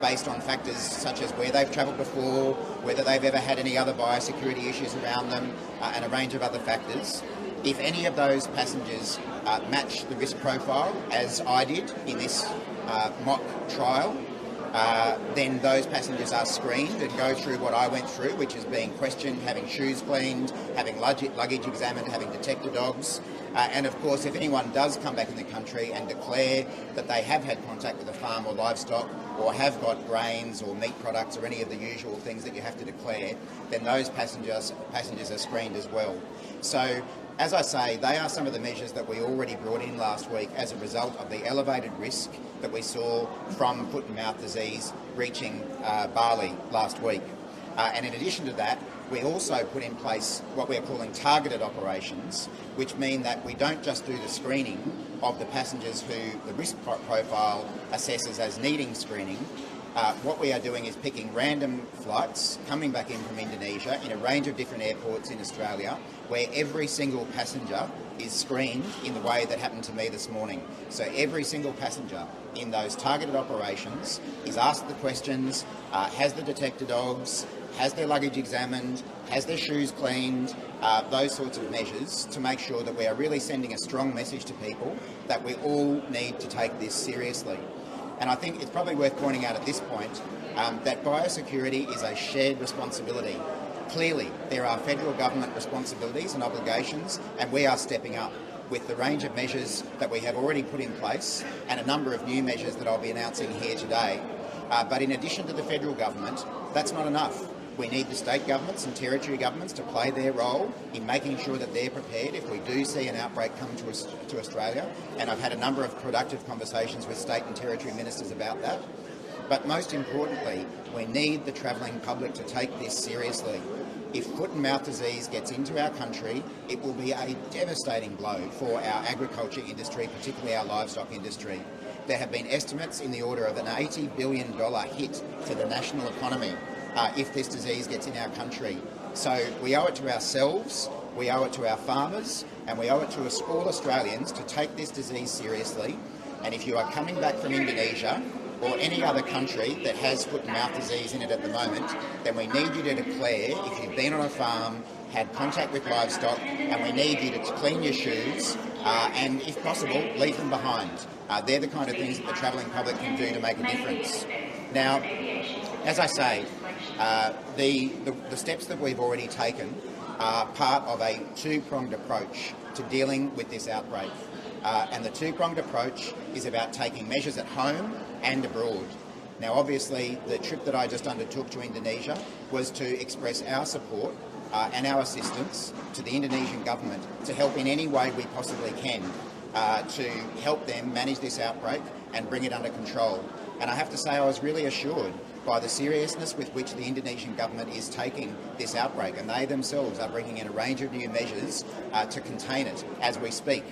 based on factors such as where they've travelled before, whether they've ever had any other biosecurity issues around them, and a range of other factors. If any of those passengers match the risk profile, as I did in this mock trial, then those passengers are screened and go through what I went through, which is being questioned, having shoes cleaned, having luggage examined, having detector dogs. And of course, if anyone does come back in the country and declare that they have had contact with a farm or livestock, or have got grains or meat products or any of the usual things that you have to declare, then those passengers are screened as well. So, as I say, they are some of the measures that we already brought in last week as a result of the elevated risk that we saw from foot and mouth disease reaching barley last week. And in addition to that, we also put in place what we're calling targeted operations, which mean that we don't just do the screening of the passengers who the risk profile assesses as needing screening. What we are doing is picking random flights coming back in from Indonesia in a range of different airports in Australia, where every single passenger is screened in the way that happened to me this morning. So every single passenger in those targeted operations is asked the questions, has the detector dogs, has their luggage examined, has their shoes cleaned, those sorts of measures to make sure that we are really sending a strong message to people that we all need to take this seriously. And I think it's probably worth pointing out at this point that biosecurity is a shared responsibility. Clearly, there are federal government responsibilities and obligations, and we are stepping up with the range of measures that we have already put in place and a number of new measures that I'll be announcing here today. But in addition to the federal government, that's not enough. We need the state governments and territory governments to play their role in making sure that they're prepared if we do see an outbreak come to Australia. And I've had a number of productive conversations with state and territory ministers about that. But most importantly, we need the travelling public to take this seriously. If foot and mouth disease gets into our country, it will be a devastating blow for our agriculture industry, particularly our livestock industry. There have been estimates in the order of an $80 billion hit to the national economy if this disease gets in our country. So we owe it to ourselves, we owe it to our farmers, and we owe it to us all Australians to take this disease seriously. And if you are coming back from Indonesia or any other country that has foot and mouth disease in it at the moment, then we need you to declare if you've been on a farm, had contact with livestock, and we need you to clean your shoes and, if possible, leave them behind. They're the kind of things that the travelling public can do to make a difference. Now, as I say, the steps that we've already taken are part of a two-pronged approach to dealing with this outbreak. And the two-pronged approach is about taking measures at home and abroad. Now, obviously, the trip that I just undertook to Indonesia was to express our support and our assistance to the Indonesian government to help in any way we possibly can to help them manage this outbreak and bring it under control. And I have to say I was really assured by the seriousness with which the Indonesian government is taking this outbreak, and they themselves are bringing in a range of new measures to contain it as we speak.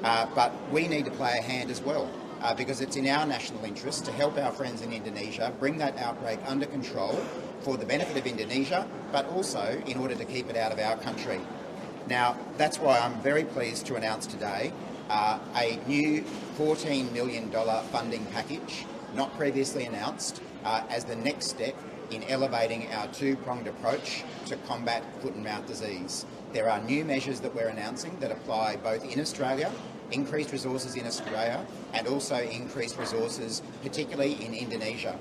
But we need to play a hand as well, because it's in our national interest to help our friends in Indonesia bring that outbreak under control for the benefit of Indonesia, but also in order to keep it out of our country. Now, that's why I'm very pleased to announce today a new $14 million funding package, not previously announced, as the next step in elevating our two-pronged approach to combat foot and mouth disease. There are new measures that we're announcing that apply both in Australia, increased resources in Australia, and also increased resources, particularly in Indonesia.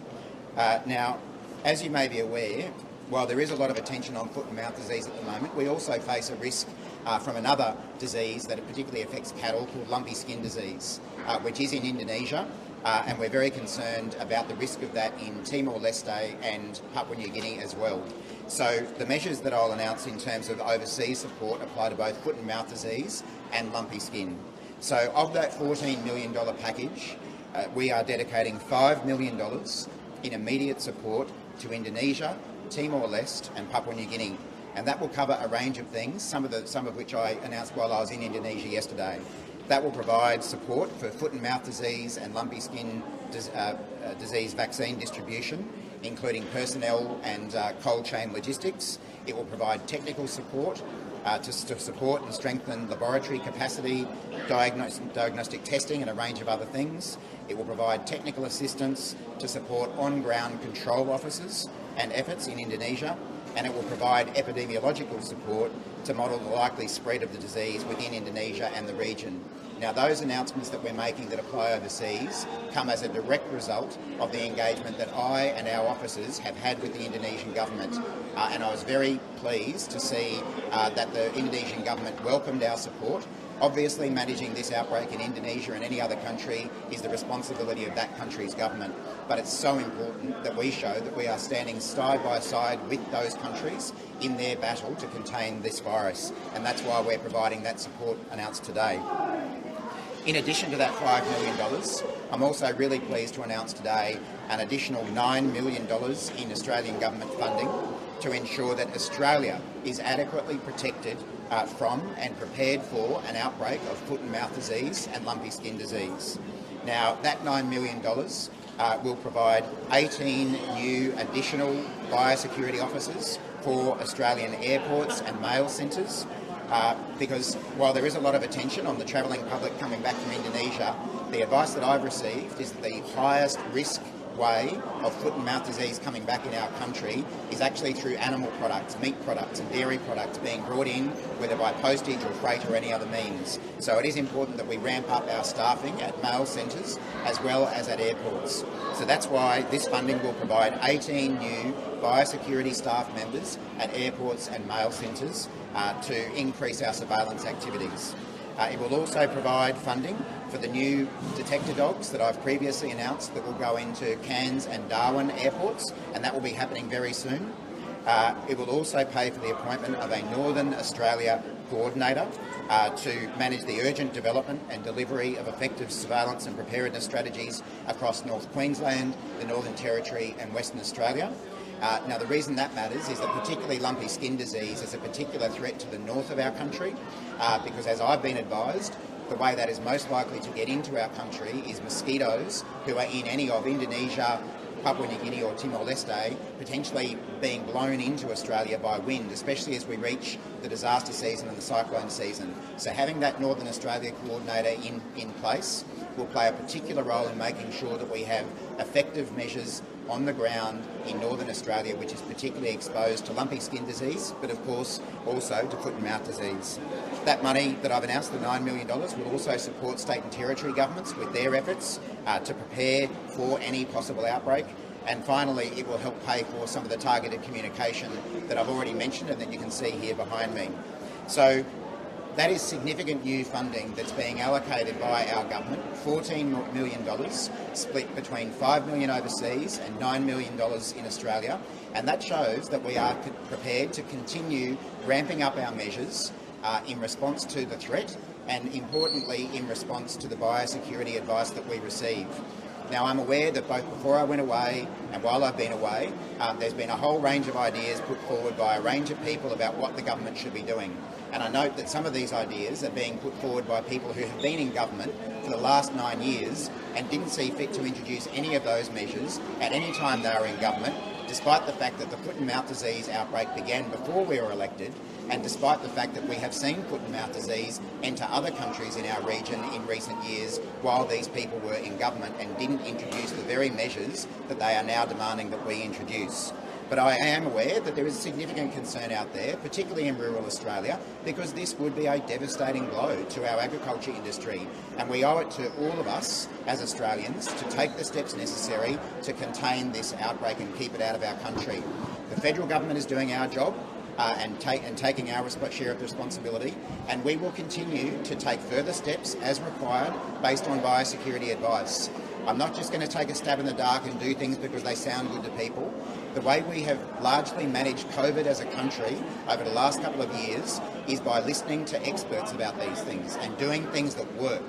Now, as you may be aware, while there is a lot of attention on foot and mouth disease at the moment, we also face a risk from another disease that particularly affects cattle called lumpy skin disease, which is in Indonesia, and we're very concerned about the risk of that in Timor-Leste and Papua New Guinea as well. So the measures that I'll announce in terms of overseas support apply to both foot and mouth disease and lumpy skin. So of that $14 million package, we are dedicating $5 million in immediate support to Indonesia, Timor-Leste and Papua New Guinea. And that will cover a range of things, some of which I announced while I was in Indonesia yesterday. That will provide support for foot and mouth disease and lumpy skin disease vaccine distribution, including personnel and cold chain logistics. It will provide technical support to support and strengthen laboratory capacity, diagnostic testing and a range of other things. It will provide technical assistance to support on-ground control officers and efforts in Indonesia, and it will provide epidemiological support to model the likely spread of the disease within Indonesia and the region. Now, those announcements that we're making that apply overseas come as a direct result of the engagement that I and our officers have had with the Indonesian government. And I was very pleased to see that the Indonesian government welcomed our support. Obviously, managing this outbreak in Indonesia and any other country is the responsibility of that country's government. But it's so important that we show that we are standing side by side with those countries in their battle to contain this virus. And that's why we're providing that support announced today. In addition to that $5 million, I'm also really pleased to announce today an additional $9 million in Australian government funding to ensure that Australia is adequately protected from and prepared for an outbreak of foot and mouth disease and lumpy skin disease. Now, that $9 million will provide 18 new additional biosecurity officers for Australian airports and mail centres. Because while there is a lot of attention on the travelling public coming back from Indonesia, the advice that I've received is that the highest risk way of foot and mouth disease coming back in our country is actually through animal products, meat products and dairy products being brought in, whether by postage or freight or any other means. So it is important that we ramp up our staffing at mail centres as well as at airports. So that's why this funding will provide 18 new biosecurity staff members at airports and mail centres to increase our surveillance activities. It will also provide funding for the new detector dogs that I've previously announced that will go into Cairns and Darwin airports, and that will be happening very soon. It will also pay for the appointment of a Northern Australia coordinator to manage the urgent development and delivery of effective surveillance and preparedness strategies across North Queensland, the Northern Territory and Western Australia. Now, the reason that matters is that particularly lumpy skin disease is a particular threat to the north of our country because, as I've been advised, the way that is most likely to get into our country is mosquitoes who are in any of Indonesia, Papua New Guinea or Timor-Leste, potentially being blown into Australia by wind, especially as we reach the disaster season and the cyclone season. So having that Northern Australia coordinator in place will play a particular role in making sure that we have effective measures on the ground in Northern Australia, which is particularly exposed to lumpy skin disease, but of course also to foot and mouth disease. That money that I've announced, the $9 million, will also support state and territory governments with their efforts to prepare for any possible outbreak. And finally, it will help pay for some of the targeted communication that I've already mentioned and that you can see here behind me. So that is significant new funding that's being allocated by our government, $14 million, split between $5 million overseas and $9 million in Australia. And that shows that we are prepared to continue ramping up our measures in response to the threat and, importantly, in response to the biosecurity advice that we receive. Now, I'm aware that both before I went away and while I've been away, there's been a whole range of ideas put forward by a range of people about what the government should be doing. And I note that some of these ideas are being put forward by people who have been in government for the last 9 years and didn't see fit to introduce any of those measures at any time they were in government, despite the fact that the foot and mouth disease outbreak began before we were elected, and despite the fact that we have seen foot and mouth disease enter other countries in our region in recent years while these people were in government and didn't introduce the very measures that they are now demanding that we introduce. But I am aware that there is significant concern out there, particularly in rural Australia, because this would be a devastating blow to our agriculture industry. And we owe it to all of us as Australians to take the steps necessary to contain this outbreak and keep it out of our country. The federal government is doing our job and taking our share of the responsibility, and we will continue to take further steps as required based on biosecurity advice. I'm not just going to take a stab in the dark and do things because they sound good to people. The way we have largely managed COVID as a country over the last couple of years is by listening to experts about these things and doing things that work.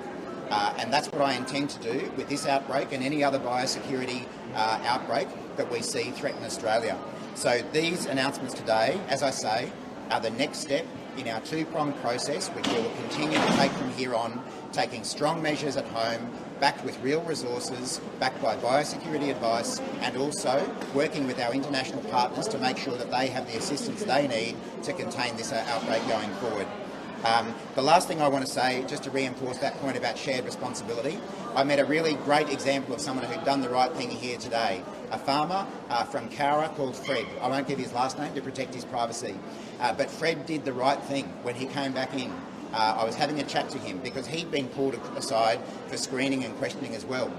And that's what I intend to do with this outbreak and any other biosecurity outbreak that we see threaten Australia. So these announcements today, as I say, are the next step in our two-pronged process, which we will continue to take from here on, taking strong measures at home, backed with real resources, backed by biosecurity advice, and also working with our international partners to make sure that they have the assistance they need to contain this outbreak going forward. The last thing I want to say, just to reinforce that point about shared responsibility, I met a really great example of someone who'd done the right thing here today. A farmer from Cowra called Fred. I won't give his last name to protect his privacy, but Fred did the right thing when he came back in. I was having a chat to him because he'd been pulled aside for screening and questioning as well.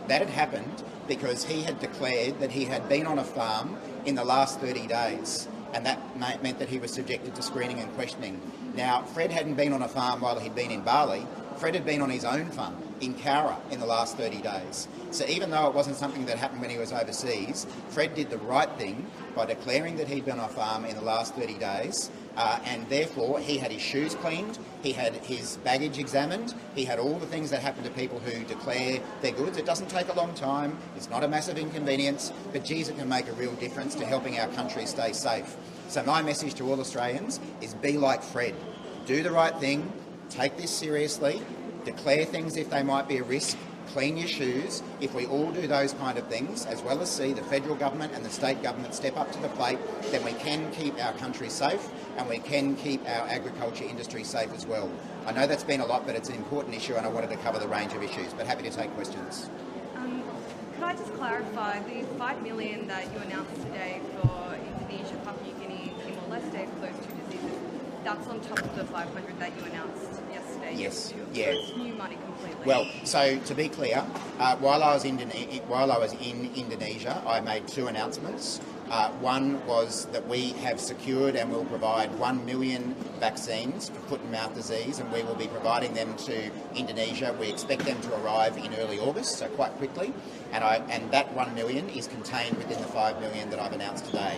That had happened because he had declared that he had been on a farm in the last 30 days. And that meant that he was subjected to screening and questioning. Now, Fred hadn't been on a farm while he'd been in Bali. Fred had been on his own farm in Cowra in the last 30 days. So even though it wasn't something that happened when he was overseas, Fred did the right thing by declaring that he'd been on a farm in the last 30 days, and therefore he had his shoes cleaned, he had his baggage examined, he had all the things that happen to people who declare their goods. It doesn't take a long time, it's not a massive inconvenience, but geez, it can make a real difference to helping our country stay safe. So my message to all Australians is be like Fred. Do the right thing, take this seriously, declare things if they might be a risk, clean your shoes. If we all do those kind of things, as well as see the federal government and the state government step up to the plate, then we can keep our country safe and we can keep our agriculture industry safe as well. I know that's been a lot, but it's an important issue and I wanted to cover the range of issues, but happy to take questions. Could I just clarify, the $5 million that you announced today for Indonesia, Papua New Guinea, Timor-Leste for those two diseases, that's on top of the 500 that you announced yesterday? Yes. So Yeah. it's new money completely. Well, so to be clear, while I was in Indonesia, I made two announcements. One was that we have secured and will provide 1 million vaccines for foot and mouth disease, and we will be providing them to Indonesia. We expect them to arrive in early August, so quite quickly. And that 1 million is contained within the 5 million that I've announced today.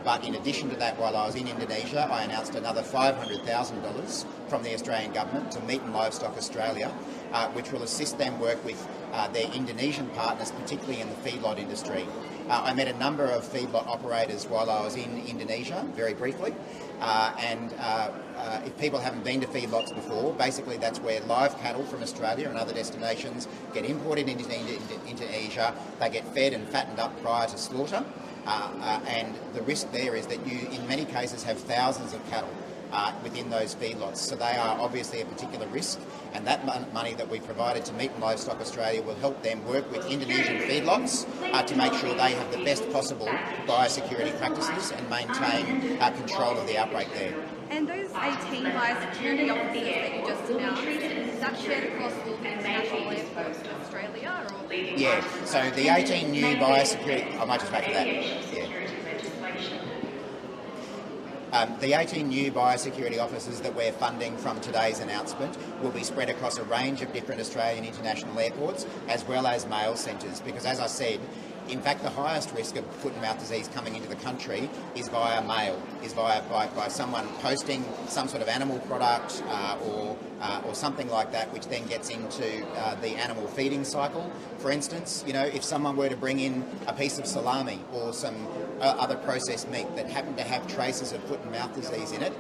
But in addition to that, while I was in Indonesia, I announced another $500,000 from the Australian Government to Meat and Livestock Australia, which will assist them work with their Indonesian partners, particularly in the feedlot industry. I met a number of feedlot operators while I was in Indonesia, very briefly, and if people haven't been to feedlots before, basically that's where live cattle from Australia and other destinations get imported into Indonesia, they get fed and fattened up prior to slaughter. And the risk there is that you, in many cases, have thousands of cattle within those feedlots. So they are obviously a particular risk, and that money that we provided to Meat and Livestock Australia will help them work with Indonesian feedlots to make sure they have the best possible biosecurity practices and maintain control of the outbreak there. And those 18 biosecurity officers that you just announced, is that shared across all the international airports in Australia? Or? Yeah, so the 18 new biosecurity... I might just wait for that. Yeah. The 18 new biosecurity officers that we're funding from today's announcement will be spread across a range of different Australian international airports as well as mail centres, because as I said, in fact, the highest risk of foot and mouth disease coming into the country is via mail, is by someone posting some sort of animal product or something like that, which then gets into the animal feeding cycle. For instance, you know, if someone were to bring in a piece of salami or some other processed meat that happened to have traces of foot and mouth disease in it,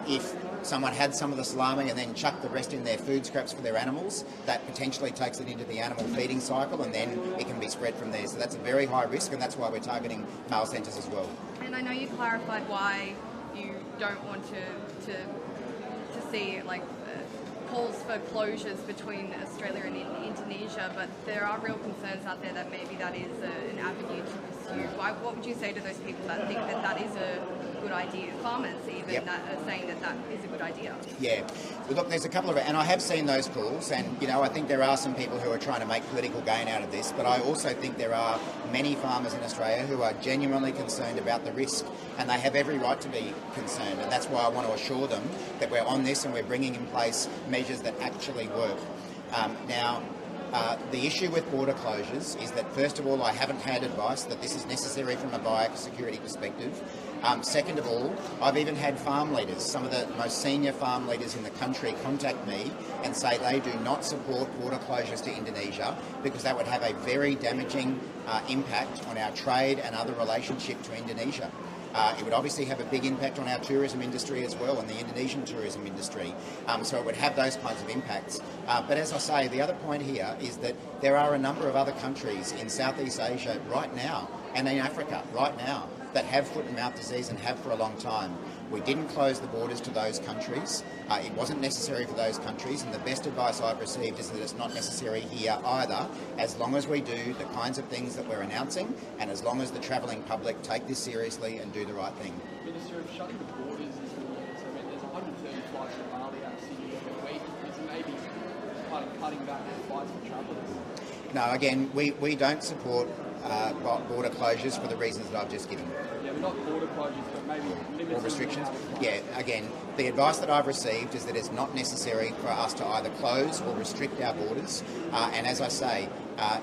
if someone had some of the salami and then chucked the rest in their food scraps for their animals, that potentially takes it into the animal feeding cycle and then it can be spread from there. So that's a very high risk, and that's why we're targeting mail centres as well. And I know you clarified why you don't want to see like calls for closures between Australia and Indonesia, but there are real concerns out there that maybe that is an avenue to pursue. What would you say to those people that think that that is a good idea? Farmers even that are saying that that is a good idea. Yeah, well, look, there's a couple of, and I have seen those calls, and you know, I think there are some people who are trying to make political gain out of this, but I also think there are many farmers in Australia who are genuinely concerned about the risk, and they have every right to be concerned, and that's why I want to assure them that we're on this and we're bringing in place measures that actually work. The issue with border closures is that, first of all, I haven't had advice that this is necessary from a biosecurity perspective. Second of all, I've even had farm leaders, some of the most senior farm leaders in the country, contact me and say they do not support border closures to Indonesia because that would have a very damaging impact on our trade and other relationship to Indonesia. It would obviously have a big impact on our tourism industry as well, and the Indonesian tourism industry. So it would have those kinds of impacts. But as I say, the other point here is that there are a number of other countries in Southeast Asia right now, and in Africa right now, that have foot and mouth disease and have for a long time. We didn't close the borders to those countries. It wasn't necessary for those countries, and the best advice I've received is that it's not necessary here either, as long as we do the kinds of things that we're announcing, and as long as the travelling public take this seriously and do the right thing. Minister, if shutting the borders is the law, so there's 130 flights from Bali out of Sydney every week, is it maybe kind of cutting back on flights for travellers? No, again, we don't support border closures for the reasons that I've just given. Yeah, but not border closures, but maybe limits Or restrictions. on Yeah, again, the advice that I've received is that it's not necessary for us to either close or restrict our borders. And as I say,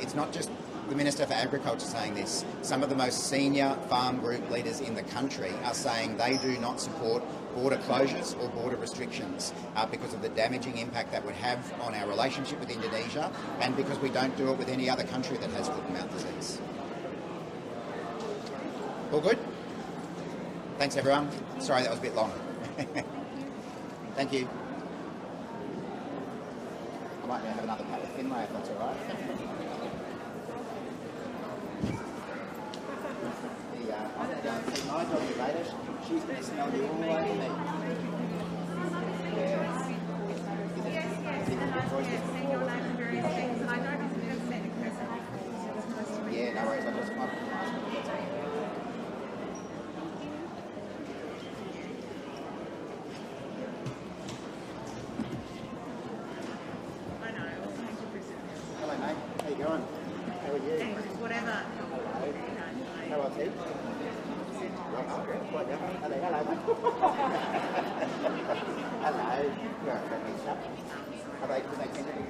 it's not just the Minister for Agriculture saying this. Some of the most senior farm group leaders in the country are saying they do not support border closures or border restrictions because of the damaging impact that would have on our relationship with Indonesia, and because we don't do it with any other country that has foot and mouth disease. All good? Thanks, everyone. Sorry that was a bit long. Thank you. I might now have another pat of Finlay if that's all right. I'm going to go and see my dog later. She's going to smell you all over me. Yeah, no worries. I just want to ask you. Hello, mate. How you going? How are you? Whatever. Hello. How are you? Hello, mate. Hello. You're a friendly chap. Do they tend to be